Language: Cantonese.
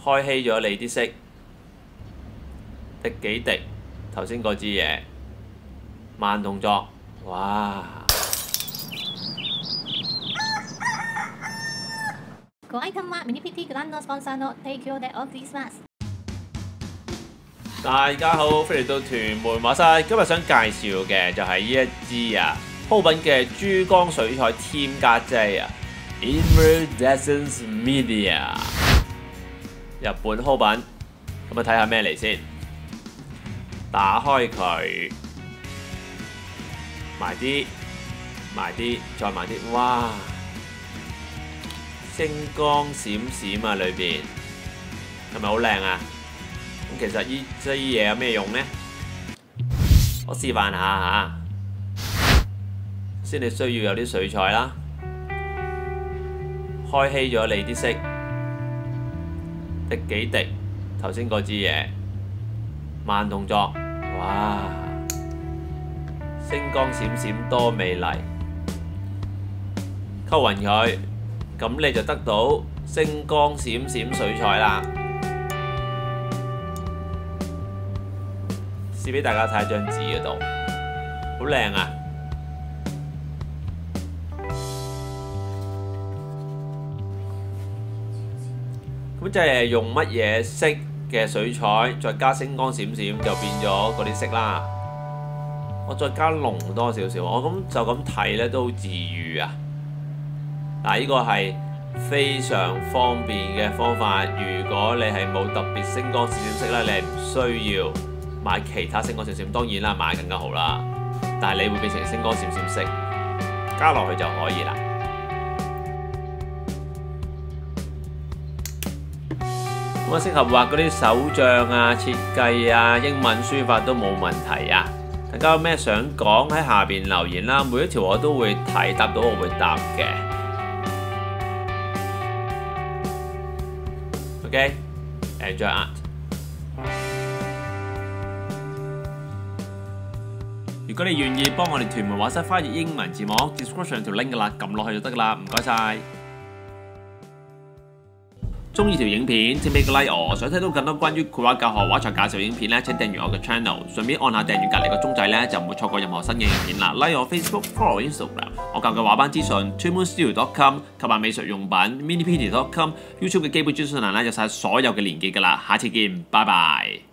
開稀咗你啲色，滴幾滴頭先嗰支嘢，慢動作，哇！各位今晚 Mini PT Grano Sponsor Take Your Day Off This Mask。大家好，歡迎嚟到屯門畫室。今日想介紹嘅就係呢一支Hoban嘅珠江水彩添加劑Iridescence Media， 日本Hoban。咁啊睇下咩嚟先，打開佢，埋啲，再埋啲，哇！星光閃閃啊，裏邊係咪好靚啊？咁其實呢支嘢有咩用呢？我示範下嚇。先你需要有啲水彩啦，開稀咗你啲色，滴幾滴頭先嗰支嘢，慢動作，哇！星光閃閃多美麗，溝勻佢。咁你就得到星光閃閃水彩啦。試俾大家睇張紙嗰度，好靚啊！咁即係用乜嘢色嘅水彩，再加星光閃閃，就變咗嗰啲色啦。我再加濃多少少，我咁就咁睇咧都好治癒啊！嗱，呢個係非常方便嘅方法。如果你係冇特別星光閃閃色咧，你係唔需要買其他星光閃閃。當然啦，買更加好啦。但係你會變成星光閃閃色，加落去就可以啦。咁啊，適合畫嗰啲手帳啊、設計啊、英文書法都冇問題啊。大家有咩想講喺下邊留言啦，每一條我都會睇，答到我會答嘅。Okay, enjoy art。如果你願意幫我哋屯門畫室翻譯英文字幕 ，description 條 link 噶啦，撳落去就得噶啦，唔該晒。中意條影片請俾個 like 我，想睇到更多關於繪畫教學、畫材介紹影片咧，請訂閱我嘅 channel， 順便按下訂閱隔離個鐘仔咧，就唔會錯過任何新嘅影片啦。like 我 Facebook、follow 我 Instagram， 我教嘅畫班資訊 ，TwoMoonStudio.com， 購買美術用品 ，MiniPT.com，YouTube 嘅基本資訊欄咧有晒所有嘅連結噶啦。下次見，拜拜。